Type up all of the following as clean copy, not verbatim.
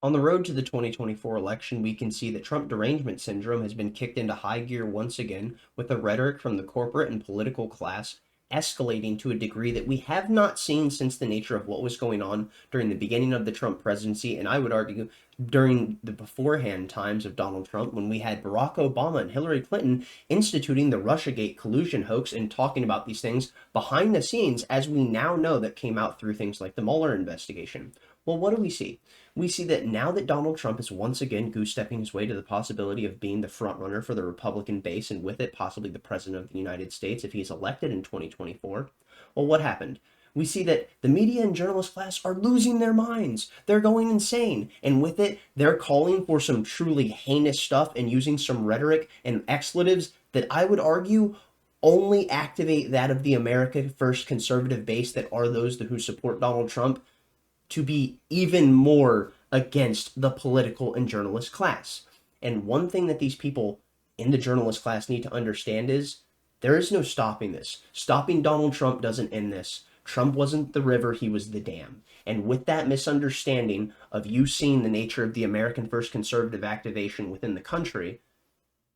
On the road to the 2024 election, we can see that Trump derangement syndrome has been kicked into high gear once again, with the rhetoric from the corporate and political class escalating to a degree that we have not seen since the nature of what was going on during the beginning of the Trump presidency, and I would argue during the beforehand times of Donald Trump, when we had Barack Obama and Hillary Clinton instituting the Russiagate collusion hoax and talking about these things behind the scenes, as we now know that came out through things like the Mueller investigation. Well, what do we see? We see that now that Donald Trump is once again goose-stepping his way to the possibility of being the frontrunner for the Republican base, and with it possibly the president of the United States if he's elected in 2024, well, what happened? We see that the media and journalist class are losing their minds. They're going insane. And with it, they're calling for some truly heinous stuff and using some rhetoric and expletives that I would argue only activate that of the America First conservative base that are those who support Donald Trump to be even more against the political and journalist class. And one thing that these people in the journalist class need to understand is there is no stopping this. Stopping Donald Trump doesn't end this. Trump wasn't the river, he was the dam. And with that misunderstanding of you seeing the nature of the American First conservative activation within the country,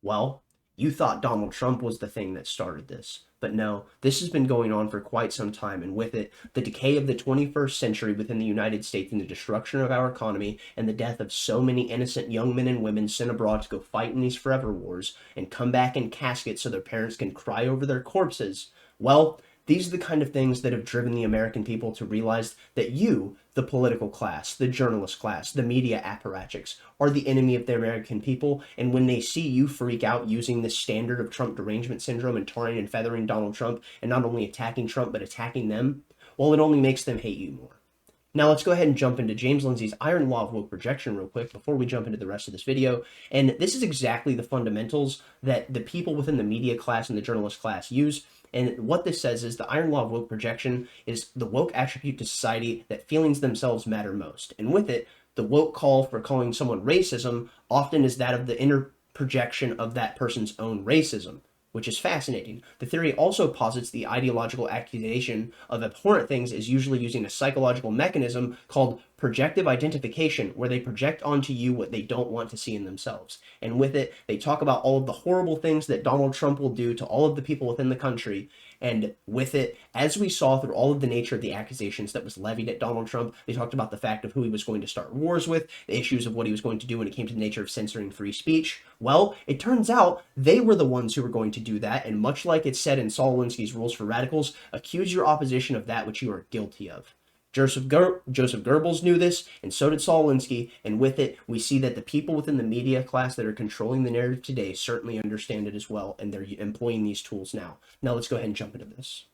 well, you thought Donald Trump was the thing that started this. But no, this has been going on for quite some time, and with it, the decay of the 21st century within the United States and the destruction of our economy and the death of so many innocent young men and women sent abroad to go fight in these forever wars and come back in caskets so their parents can cry over their corpses. Well, these are the kind of things that have driven the American people to realize that you, the political class, the journalist class, the media apparatchiks, are the enemy of the American people. And when they see you freak out using this standard of Trump derangement syndrome and tarring and feathering Donald Trump and not only attacking Trump but attacking them, well, it only makes them hate you more. Now let's go ahead and jump into James Lindsay's Iron Law of Woke Projection real quick before we jump into the rest of this video. And this is exactly the fundamentals that the people within the media class and the journalist class use. And what this says is the Iron Law of Woke Projection is the woke attribute to society that feelings themselves matter most. And with it, the woke call for calling someone racism often is that of the inner projection of that person's own racism, which is fascinating. The theory also posits the ideological accusation of abhorrent things is usually using a psychological mechanism called projective identification, where they project onto you what they don't want to see in themselves. And with it, they talk about all of the horrible things that Donald Trump will do to all of the people within the country. And with it, as we saw through all of the nature of the accusations that was levied at Donald Trump, they talked about the fact of who he was going to start wars with, the issues of what he was going to do when it came to the nature of censoring free speech. Well, it turns out they were the ones who were going to do that, and much like it's said in Saul Alinsky's Rules for Radicals, accuse your opposition of that which you are guilty of. Joseph Goebbels knew this, and so did Saul Alinsky, and with it, we see that the people within the media class that are controlling the narrative today certainly understand it as well, and they're employing these tools now. Now let's go ahead and jump into this.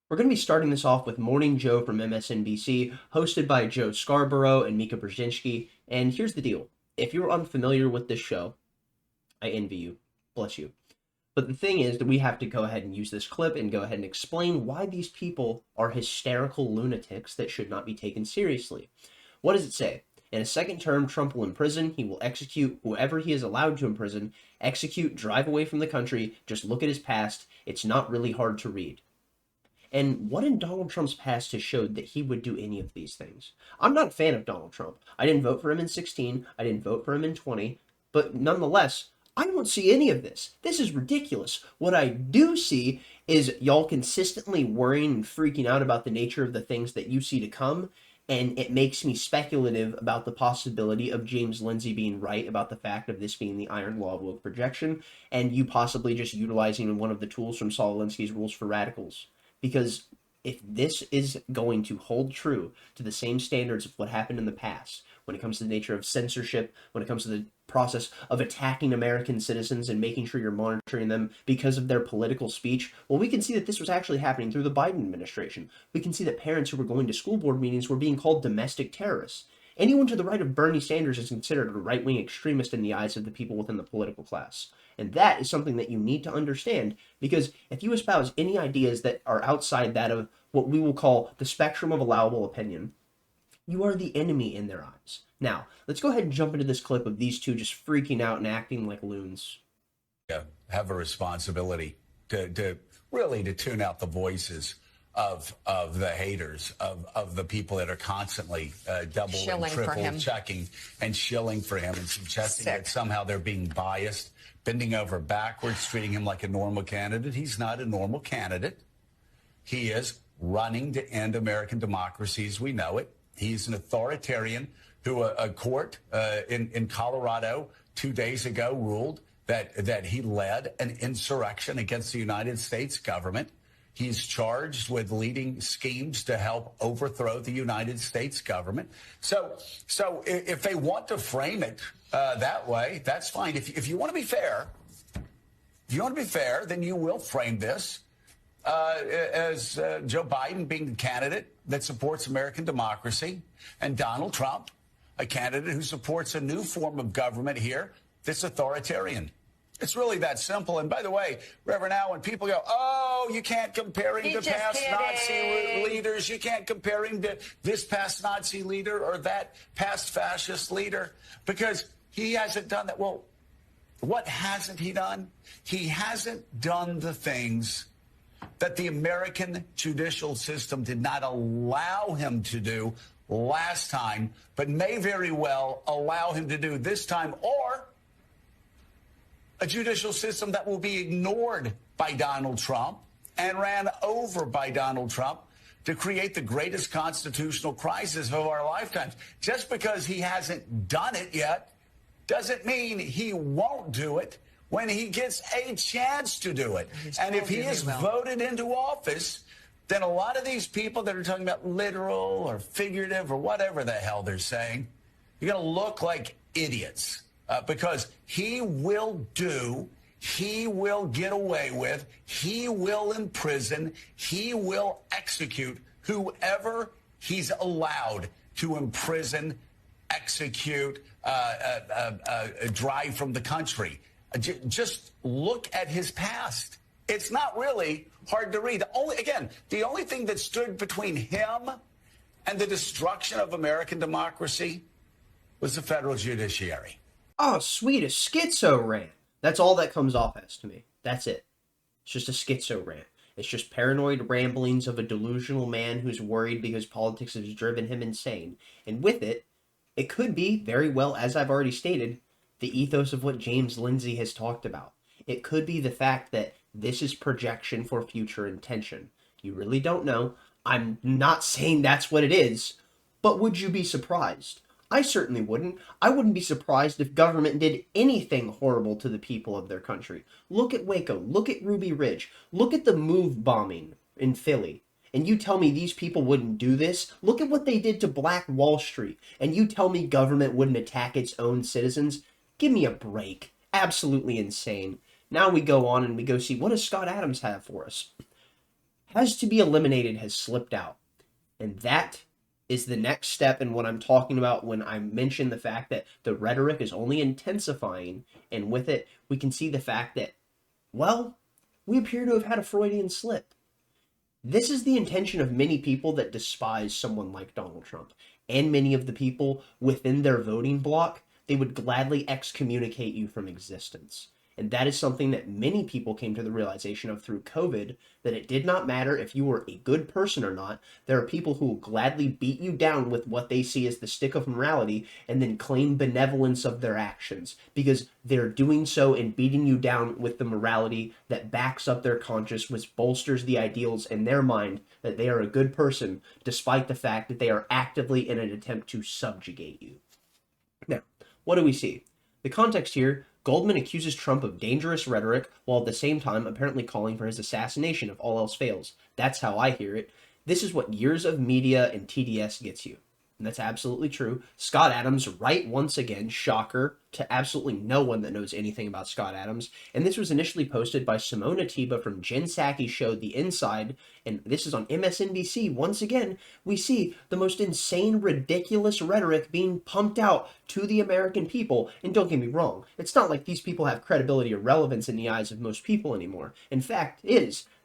We're going to be starting this off with Morning Joe from MSNBC, hosted by Joe Scarborough and Mika Brzezinski, and here's the deal. If you're unfamiliar with this show, I envy you. Bless you. But the thing is that we have to go ahead and use this clip and go ahead and explain why these people are hysterical lunatics that should not be taken seriously. What does it say? In a second term, Trump will imprison, he will execute whoever he is allowed to imprison, execute, drive away from the country, just look at his past, it's not really hard to read. And what in Donald Trump's past has showed that he would do any of these things? I'm not a fan of Donald Trump. I didn't vote for him in 16, I didn't vote for him in 20, but nonetheless, I don't see any of this. This is ridiculous. What I do see is y'all consistently worrying and freaking out about the nature of the things that you see to come, and it makes me speculative about the possibility of James Lindsay being right about the fact of this being the Iron Law of Woke Projection, and you possibly just utilizing one of the tools from Saul Alinsky's Rules for Radicals. Because if this is going to hold true to the same standards of what happened in the past, when it comes to the nature of censorship, when it comes to the process of attacking American citizens and making sure you're monitoring them because of their political speech, well, we can see that this was actually happening through the Biden administration. We can see that parents who were going to school board meetings were being called domestic terrorists. Anyone to the right of Bernie Sanders is considered a right-wing extremist in the eyes of the people within the political class. And that is something that you need to understand, because if you espouse any ideas that are outside that of what we will call the spectrum of allowable opinion, you are the enemy in their eyes. Now, let's go ahead and jump into this clip of these two just freaking out and acting like loons. Have a responsibility to really to tune out the voices of the haters, of the people that are constantly double shilling and triple checking and shilling for him and suggesting that somehow they're being biased, bending over backwards, treating him like a normal candidate. He's not a normal candidate. He is running to end American democracy as we know it. He's an authoritarian who a court in Colorado 2 days ago ruled that he led an insurrection against the United States government. He's charged with leading schemes to help overthrow the United States government. So if they want to frame it that way, that's fine. If you want to be fair, then you will frame this as Joe Biden being the candidate that supports American democracy and Donald Trump, a candidate who supports a new form of government here that's authoritarian. It's really that simple. And by the way, Reverend Al, when people go, oh, you can't compare him to past Nazi leaders. You can't compare him to this past Nazi leader or that past fascist leader because he hasn't done that. Well, what hasn't he done? He hasn't done the things that the American judicial system did not allow him to do last time, but may very well allow him to do this time, or a judicial system that will be ignored by Donald Trump and ran over by Donald Trump to create the greatest constitutional crisis of our lifetimes. Just because he hasn't done it yet doesn't mean he won't do it when he gets a chance to do it. And if he is voted into office, then a lot of these people that are talking about literal or figurative or whatever the hell they're saying, you're going to look like idiots. Because he will get away with, he will imprison, he will execute whoever he's allowed to imprison, execute, drive from the country. Just look at his past. It's not really hard to read. The only thing that stood between him and the destruction of American democracy was the federal judiciary. Oh, sweet, a schizo rant. That's all that comes off as to me. That's it. It's just a schizo rant. It's just paranoid ramblings of a delusional man who's worried because politics has driven him insane. And with it, it could be, very well, as I've already stated, the ethos of what James Lindsay has talked about. It could be the fact that this is projection for future intention. You really don't know. I'm not saying that's what it is, but would you be surprised? I certainly wouldn't. I wouldn't be surprised if government did anything horrible to the people of their country. Look at Waco. Look at Ruby Ridge. Look at the MOVE bombing in Philly. And you tell me these people wouldn't do this? Look at what they did to Black Wall Street. And you tell me government wouldn't attack its own citizens? Give me a break. Absolutely insane. Now we go on and we go see, what does Scott Adams have for us? Has to be eliminated has slipped out. And that is the next step in what I'm talking about when I mention the fact that the rhetoric is only intensifying, and with it, we can see the fact that, well, we appear to have had a Freudian slip. This is the intention of many people that despise someone like Donald Trump, and many of the people within their voting bloc. They would gladly excommunicate you from existence. And that is something that many people came to the realization of through COVID, that it did not matter if you were a good person or not. There are people who will gladly beat you down with what they see as the stick of morality and then claim benevolence of their actions, because they're doing so and beating you down with the morality that backs up their conscience, which bolsters the ideals in their mind that they are a good person, despite the fact that they are actively in an attempt to subjugate you. Now, what do we see? The context here, Goldman accuses Trump of dangerous rhetoric while at the same time apparently calling for his assassination if all else fails. That's how I hear it. This is what years of media and TDS gets you. And that's absolutely true. Scott Adams, right once again, shocker to absolutely no one that knows anything about Scott Adams. And this was initially posted by Simona Tiba from Jen Psaki's show The Inside. And this is on MSNBC. Once again, we see the most insane, ridiculous rhetoric being pumped out to the American people. And don't get me wrong, it's not like these people have credibility or relevance in the eyes of most people anymore. In fact,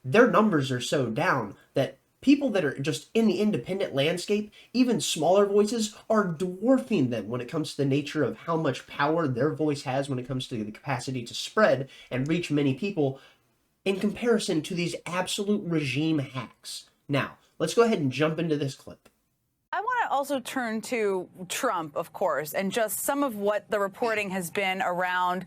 their numbers are so down that people that are just in the independent landscape, even smaller voices, are dwarfing them when it comes to the nature of how much power their voice has when it comes to the capacity to spread and reach many people in comparison to these absolute regime hacks. Now, let's go ahead and jump into this clip. I want to also turn to Trump, of course, and just some of what the reporting has been around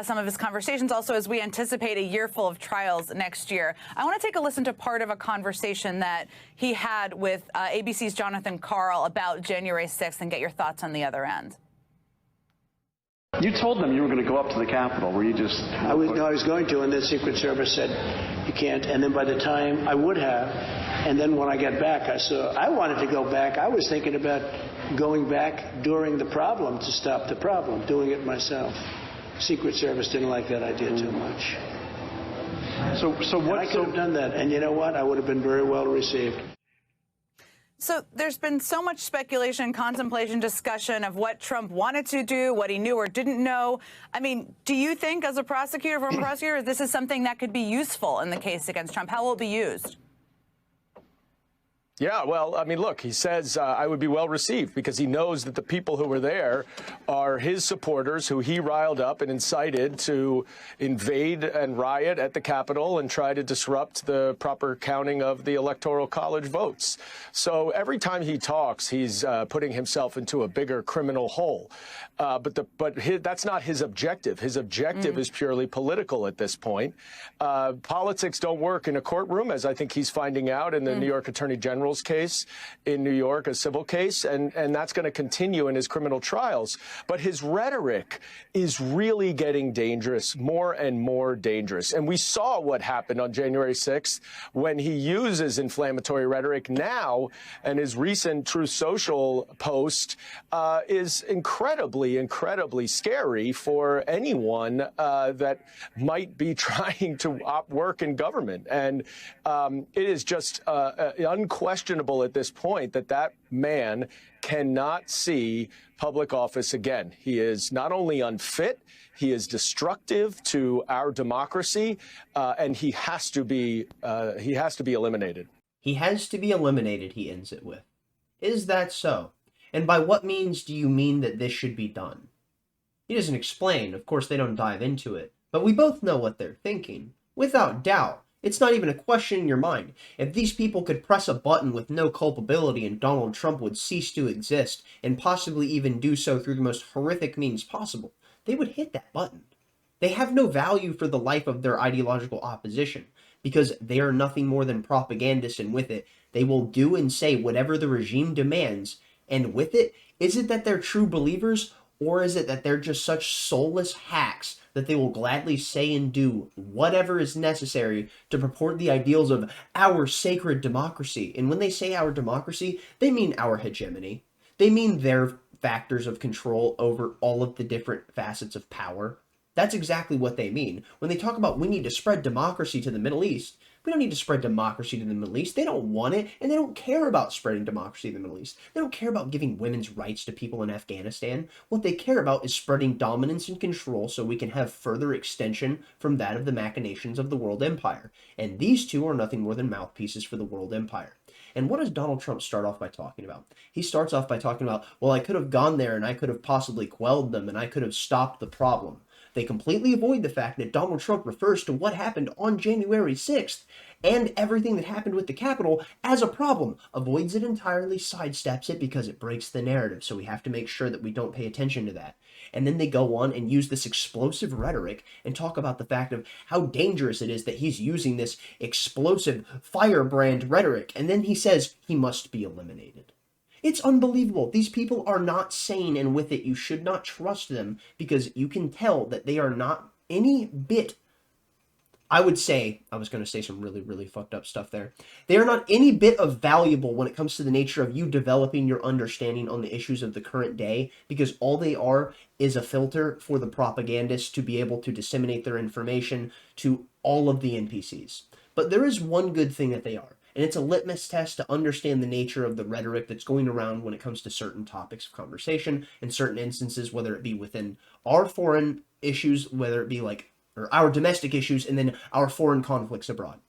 some of his conversations, also as we anticipate a year full of trials next year. I want to take a listen to part of a conversation that he had with ABC's Jonathan Karl about January 6th and get your thoughts on the other end. You told them you were going to go up to the Capitol. Were you just... I was going to, and the Secret Service said, you can't. And then by the time I would have, and then when I got back, I wanted to go back. I was thinking about going back during the problem to stop the problem, doing it myself. Secret Service didn't like that idea too much. So what? I could have done that, and you know what? I would have been very well received. So there's been so much speculation, contemplation, discussion of what Trump wanted to do, what he knew or didn't know. I mean, do you think as a prosecutor, former prosecutor, this is something that could be useful in the case against Trump? How will it be used? Yeah, well, I mean, look, he says I would be well received because he knows that the people who were there are his supporters who he riled up and incited to invade and riot at the Capitol and try to disrupt the proper counting of the Electoral College votes. So every time he talks, he's putting himself into a bigger criminal hole. That's not his objective. His objective is purely political at this point. Politics don't work in a courtroom, as I think he's finding out in the New York Attorney General's case in New York, a civil case, and that's going to continue in his criminal trials. But his rhetoric is really getting dangerous, more and more dangerous. And we saw what happened on January 6th when he uses inflammatory rhetoric now, and his recent Truth Social post is incredibly scary for anyone that might be trying to work in government. And it is just unquestionable at this point that man cannot see public office again. He is not only unfit, he is destructive to our democracy, and he has to be eliminated. He has to be eliminated, he ends it with. Is that so? And by what means do you mean that this should be done? He doesn't explain. Of course, they don't dive into it. But we both know what they're thinking. Without doubt. It's not even a question in your mind. If these people could press a button with no culpability and Donald Trump would cease to exist, and possibly even do so through the most horrific means possible, they would hit that button. They have no value for the life of their ideological opposition, because they are nothing more than propagandists, and with it, they will do and say whatever the regime demands, and with it, is it that they're true believers, or is it that they're just such soulless hacks that they will gladly say and do whatever is necessary to purport the ideals of our sacred democracy? And when they say our democracy, they mean our hegemony. They mean their factors of control over all of the different facets of power. That's exactly what they mean. When they talk about we need to spread democracy to the Middle East, we don't need to spread democracy to the Middle East. They don't want it, and they don't care about spreading democracy in the Middle East. They don't care about giving women's rights to people in Afghanistan. What they care about is spreading dominance and control so we can have further extension from that of the machinations of the world empire. And these two are nothing more than mouthpieces for the world empire. And what does Donald Trump start off by talking about? He starts off by talking about, well, I could have gone there and I could have possibly quelled them and I could have stopped the problem. They completely avoid the fact that Donald Trump refers to what happened on January 6th and everything that happened with the Capitol as a problem, avoids it entirely, sidesteps it because it breaks the narrative, so we have to make sure that we don't pay attention to that. And then they go on and use this explosive rhetoric and talk about the fact of how dangerous it is that he's using this explosive firebrand rhetoric, and then he says he must be eliminated. It's unbelievable. These people are not sane, and with it, you should not trust them because you can tell that they are not any bit, I was going to say some really fucked up stuff there. They are not any bit of valuable when it comes to the nature of you developing your understanding on the issues of the current day, because all they are is a filter for the propagandists to be able to disseminate their information to all of the NPCs. But there is one good thing that they are. And it's a litmus test to understand the nature of the rhetoric that's going around when it comes to certain topics of conversation in certain instances, whether it be within our foreign issues, whether it be or our domestic issues, and then our foreign conflicts abroad.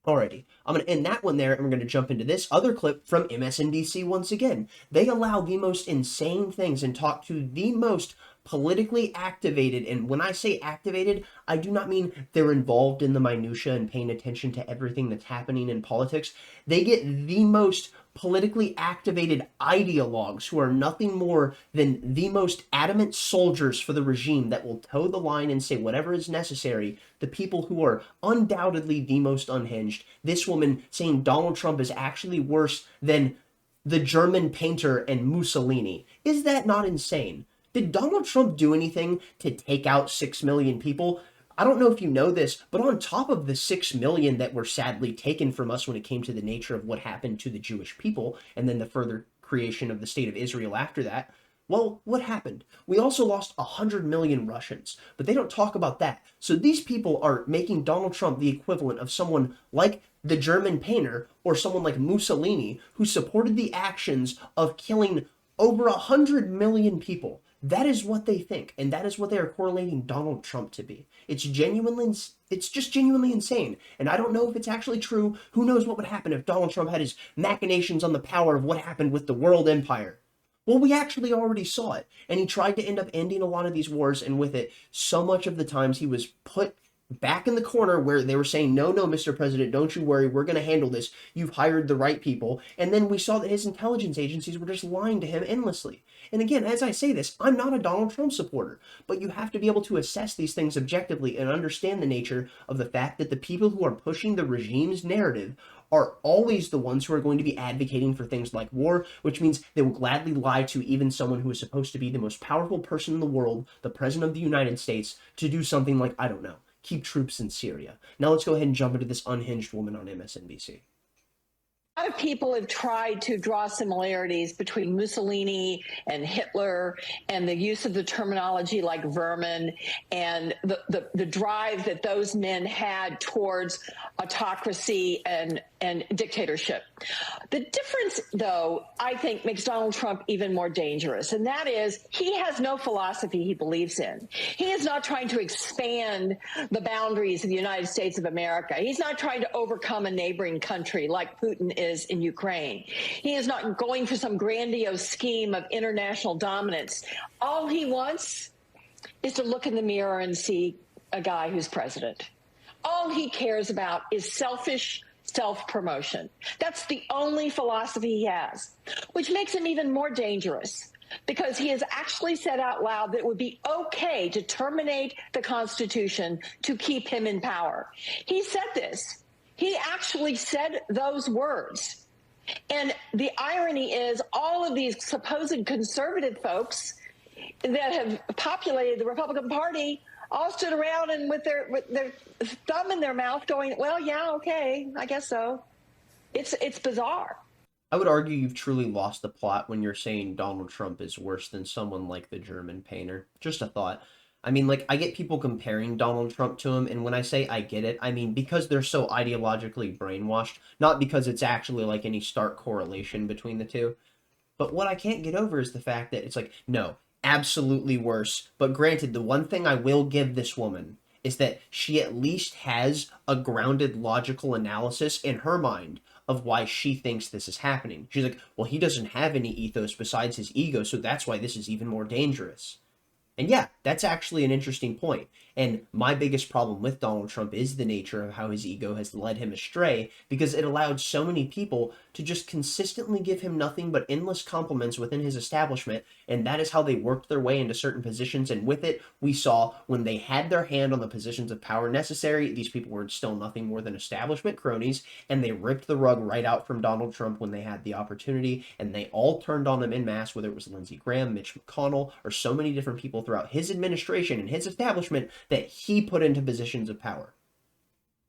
Alrighty, I'm going to end that one there, and we're going to jump into this other clip from MSNBC once again. They allow the most insane things and talk to the most politically activated, and when I say activated, I do not mean they're involved in the minutia and paying attention to everything that's happening in politics. They get the most politically activated ideologues who are nothing more than the most adamant soldiers for the regime that will toe the line and say whatever is necessary. The people who are undoubtedly the most unhinged. This woman saying Donald Trump is actually worse than the German painter and Mussolini. Is that not insane? Did Donald Trump do anything to take out 6 million people? I don't know if you know this, but on top of the 6 million that were sadly taken from us when it came to the nature of what happened to the Jewish people, and then the further creation of the state of Israel after that, well, what happened? We also lost 100 million Russians, but they don't talk about that. So these people are making Donald Trump the equivalent of someone like the German painter or someone like Mussolini, who supported the actions of killing over 100 million people. That is what they think, and that is what they are correlating Donald Trump to be. It's just genuinely insane. And I don't know if it's actually true. Who knows what would happen if Donald Trump had his machinations on the power of what happened with the world empire. Well, we actually already saw it, and he tried to end up ending a lot of these wars, and with it, so much of the times he was put back in the corner where they were saying, no, Mr. President, don't you worry, we're going to handle this. You've hired the right people. And then we saw that his intelligence agencies were just lying to him endlessly. And again, as I say this, I'm not a Donald Trump supporter, but you have to be able to assess these things objectively and understand the nature of the fact that the people who are pushing the regime's narrative are always the ones who are going to be advocating for things like war, which means they will gladly lie to even someone who is supposed to be the most powerful person in the world, the President of the United States, to do something like, I don't know, keep troops in Syria. Now let's go ahead and jump into this unhinged woman on MSNBC. A lot of people have tried to draw similarities between Mussolini and Hitler and the use of the terminology like vermin and the drive that those men had towards autocracy and dictatorship. The difference, though, I think makes Donald Trump even more dangerous, and that is he has no philosophy he believes in. He is not trying to expand the boundaries of the United States of America. He's not trying to overcome a neighboring country like Putin is in Ukraine. He is not going for some grandiose scheme of international dominance. All he wants is to look in the mirror and see a guy who's president. All he cares about is selfish self-promotion. That's the only philosophy he has, which makes him even more dangerous because he has actually said out loud that it would be okay to terminate the Constitution to keep him in power. He said this. He actually said those words. And the irony is all of these supposed conservative folks that have populated the Republican Party all stood around and with their thumb in their mouth going, well, yeah, okay, I guess so. It's bizarre. I would argue you've truly lost the plot when you're saying Donald Trump is worse than someone like the German painter. Just a thought. I mean, like, I get people comparing Donald Trump to him, and when I say I get it, I mean because they're so ideologically brainwashed, not because it's actually like any stark correlation between the two. But what I can't get over is the fact that it's like, no, absolutely worse. But granted, the one thing I will give this woman is that she at least has a grounded logical analysis in her mind of why she thinks this is happening. She's like, well, he doesn't have any ethos besides his ego, so that's why this is even more dangerous. And yeah, that's actually an interesting point. And my biggest problem with Donald Trump is the nature of how his ego has led him astray, because it allowed so many people to just consistently give him nothing but endless compliments within his establishment, and that is how they worked their way into certain positions. And with it, we saw when they had their hand on the positions of power necessary, these people were still nothing more than establishment cronies, and they ripped the rug right out from Donald Trump when they had the opportunity, and they all turned on him en masse, whether it was Lindsey Graham, Mitch McConnell, or so many different people throughout his administration and his establishment that he put into positions of power.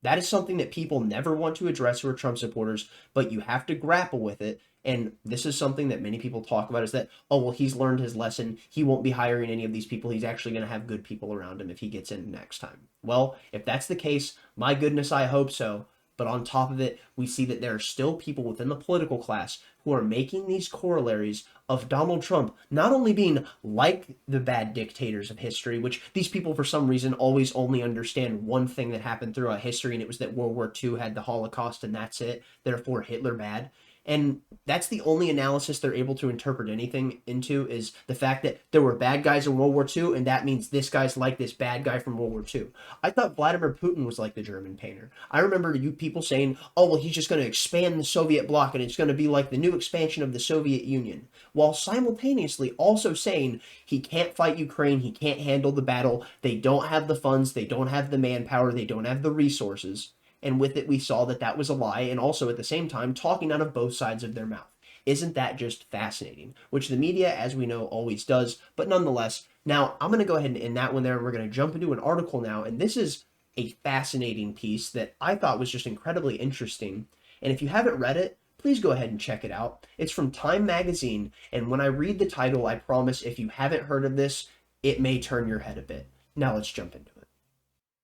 That is something that people never want to address who are Trump supporters, but you have to grapple with it. And this is something that many people talk about, is that, oh, well, he's learned his lesson. He won't be hiring any of these people. He's actually going to have good people around him if he gets in next time. Well, if that's the case, my goodness, I hope so. But on top of it, we see that there are still people within the political class who are making these corollaries of Donald Trump not only being like the bad dictators of history, which these people for some reason always only understand one thing that happened throughout history, and it was that World War II had the Holocaust and that's it, therefore Hitler bad. And that's the only analysis they're able to interpret anything into, is the fact that there were bad guys in World War II, and that means this guy's like this bad guy from World War II. I thought Vladimir Putin was like the German painter. I remember you people saying, oh, well, he's just going to expand the Soviet bloc and it's going to be like the new expansion of the Soviet Union, while simultaneously also saying he can't fight Ukraine, he can't handle the battle, they don't have the funds, they don't have the manpower, they don't have the resources. And with it, we saw that that was a lie, and also at the same time talking out of both sides of their mouth. Isn't that just fascinating? Which the media, as we know, always does, but nonetheless. Now, I'm going to go ahead and end that one there, and we're going to jump into an article now, and this is a fascinating piece that I thought was just incredibly interesting. And if you haven't read it, please go ahead and check it out. It's from Time Magazine, and when I read the title, I promise if you haven't heard of this, it may turn your head a bit. Now let's jump into it.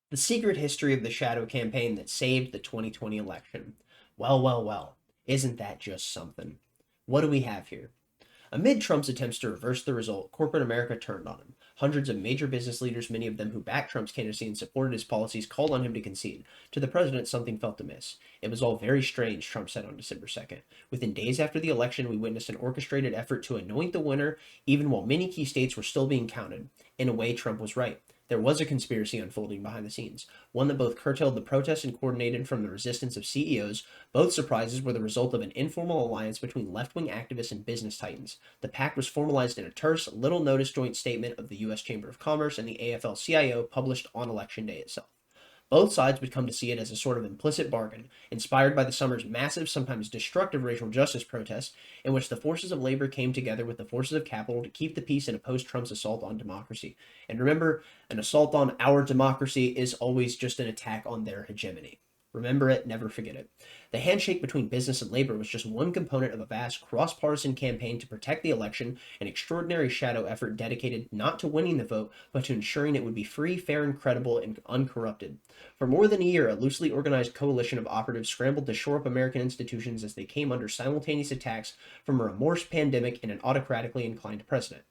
The secret history of the shadow campaign that saved the 2020 election. Well, well, well, isn't that just something? What do we have here? Amid Trump's attempts to reverse the result, corporate America turned on him. Hundreds of major business leaders, many of them who backed Trump's candidacy and supported his policies, called on him to concede. To the president, something felt amiss. It was all very strange, Trump said on December 2nd. Within days after the election, we witnessed an orchestrated effort to anoint the winner, even while many key states were still being counted. In a way, Trump was right. There was a conspiracy unfolding behind the scenes, one that both curtailed the protests and coordinated from the resistance of CEOs. Both surprises were the result of an informal alliance between left-wing activists and business titans. The pact was formalized in a terse, little-noticed joint statement of the U.S. Chamber of Commerce and the AFL-CIO published on Election Day itself. Both sides would come to see it as a sort of implicit bargain, inspired by the summer's massive, sometimes destructive racial justice protests, in which the forces of labor came together with the forces of capital to keep the peace and oppose Trump's assault on democracy. And remember, an assault on our democracy is always just an attack on their hegemony. Remember it, never forget it. The handshake between business and labor was just one component of a vast cross-partisan campaign to protect the election, an extraordinary shadow effort dedicated not to winning the vote, but to ensuring it would be free, fair, and credible, and uncorrupted. For more than a year, a loosely organized coalition of operatives scrambled to shore up American institutions as they came under simultaneous attacks from a remorse pandemic and an autocratically inclined president.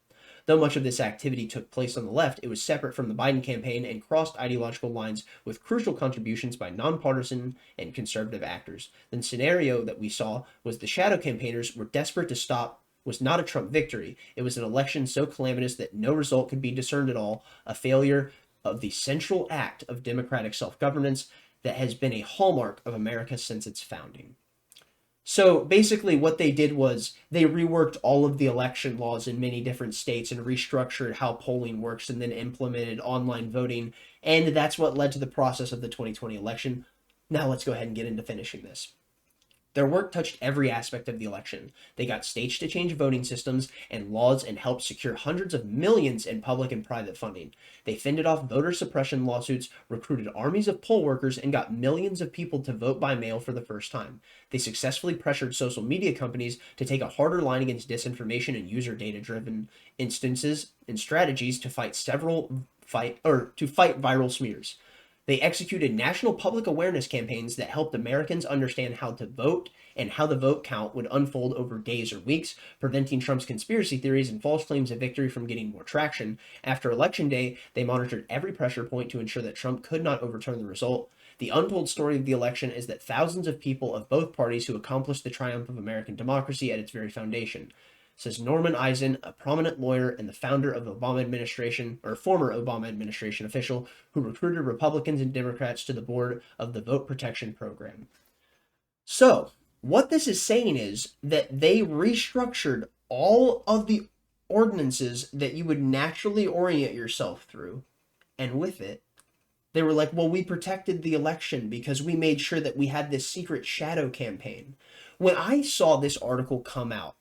Though much of this activity took place on the left, it was separate from the Biden campaign and crossed ideological lines with crucial contributions by nonpartisan and conservative actors. The scenario that we saw was the shadow campaigners were desperate to stop was not a Trump victory. It was an election so calamitous that no result could be discerned at all, a failure of the central act of democratic self-governance that has been a hallmark of America since its founding. So basically what they did was they reworked all of the election laws in many different states and restructured how polling works and then implemented online voting. And that's what led to the process of the 2020 election. Now let's go ahead and get into finishing this. Their work touched every aspect of the election. They got states to change voting systems and laws and helped secure hundreds of millions in public and private funding. They fended off voter suppression lawsuits, recruited armies of poll workers, and got millions of people to vote by mail for the first time. They successfully pressured social media companies to take a harder line against disinformation and user data-driven instances and strategies to fight viral smears. They executed national public awareness campaigns that helped Americans understand how to vote and how the vote count would unfold over days or weeks, preventing Trump's conspiracy theories and false claims of victory from getting more traction. After Election Day, they monitored every pressure point to ensure that Trump could not overturn the result. The untold story of the election is that thousands of people of both parties who accomplished the triumph of American democracy at its very foundation. Says Norman Eisen, a prominent lawyer and the founder of the Obama administration, or former Obama administration official, who recruited Republicans and Democrats to the board of the Vote Protection Program. So, what this is saying is that they restructured all of the ordinances that you would naturally orient yourself through, and with it, they were like, well, we protected the election because we made sure that we had this secret shadow campaign. When I saw this article come out,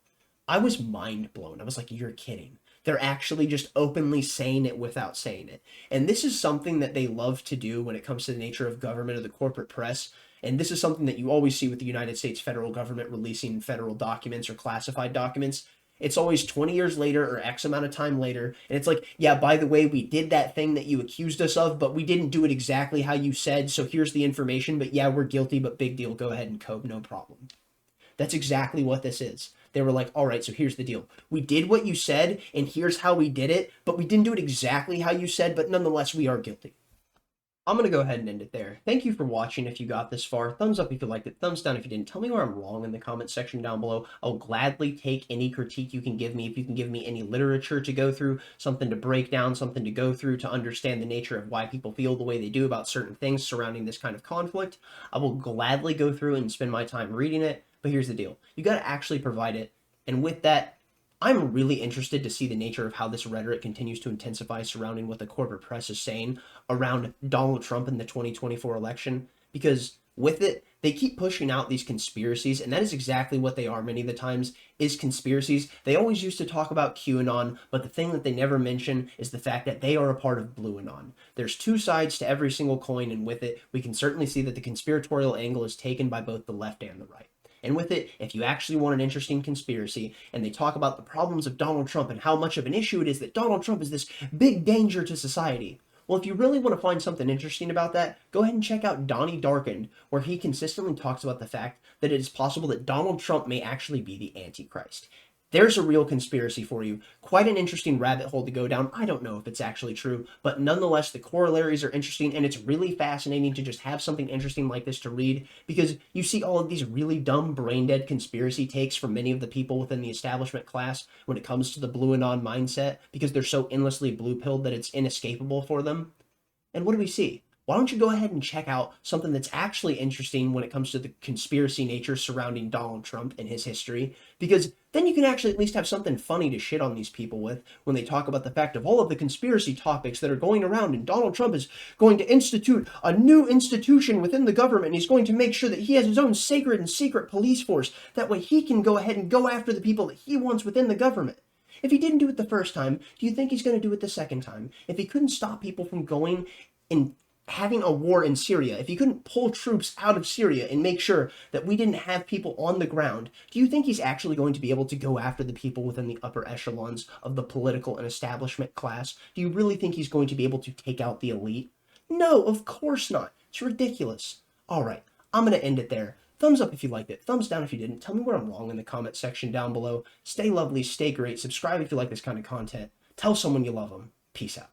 I was mind blown. I was like, you're kidding. They're actually just openly saying it without saying it. And this is something that they love to do when it comes to the nature of government or the corporate press. And this is something that you always see with the United States federal government releasing federal documents or classified documents. It's always 20 years later or X amount of time later. And it's like, yeah, by the way, we did that thing that you accused us of, but we didn't do it exactly how you said. So here's the information. But yeah, we're guilty, but big deal. Go ahead and code, no problem. That's exactly what this is. They were like, all right, so here's the deal. We did what you said, and here's how we did it, but we didn't do it exactly how you said, but nonetheless, we are guilty. I'm going to go ahead and end it there. Thank you for watching if you got this far. Thumbs up if you liked it. Thumbs down if you didn't. Tell me where I'm wrong in the comment section down below. I'll gladly take any critique you can give me. If you can give me any literature to go through, something to break down, something to go through to understand the nature of why people feel the way they do about certain things surrounding this kind of conflict, I will gladly go through and spend my time reading it. But here's the deal. You got to actually provide it. And with that, I'm really interested to see the nature of how this rhetoric continues to intensify surrounding what the corporate press is saying around Donald Trump in the 2024 election, because with it, they keep pushing out these conspiracies, and that is exactly what they are many of the times, is conspiracies. They always used to talk about QAnon, but the thing that they never mention is the fact that they are a part of Blue Anon. There's two sides to every single coin, and with it, we can certainly see that the conspiratorial angle is taken by both the left and the right. And with it, if you actually want an interesting conspiracy, and they talk about the problems of Donald Trump and how much of an issue it is that Donald Trump is this big danger to society. Well, if you really want to find something interesting about that, go ahead and check out Donnie Darkened, where he consistently talks about the fact that it is possible that Donald Trump may actually be the Antichrist. There's a real conspiracy for you. Quite an interesting rabbit hole to go down. I don't know if it's actually true, but nonetheless, the corollaries are interesting, and it's really fascinating to just have something interesting like this to read, because you see all of these really dumb, brain-dead conspiracy takes from many of the people within the establishment class when it comes to the Blue Anon mindset, because they're so endlessly blue-pilled that it's inescapable for them. And what do we see? Why don't you go ahead and check out something that's actually interesting when it comes to the conspiracy nature surrounding Donald Trump and his history, because then you can actually at least have something funny to shit on these people with when they talk about the fact of all of the conspiracy topics that are going around, and Donald Trump is going to institute a new institution within the government, and he's going to make sure that he has his own sacred and secret police force. That way he can go ahead and go after the people that he wants within the government. If he didn't do it the first time, do you think he's going to do it the second time? If he couldn't stop people from going and having a war in Syria, if he couldn't pull troops out of Syria and make sure that we didn't have people on the ground, do you think he's actually going to be able to go after the people within the upper echelons of the political and establishment class? Do you really think he's going to be able to take out the elite? No, of course not. It's ridiculous. All right, I'm going to end it there. Thumbs up if you liked it. Thumbs down if you didn't. Tell me where I'm wrong in the comment section down below. Stay lovely, stay great. Subscribe if you like this kind of content. Tell someone you love them. Peace out.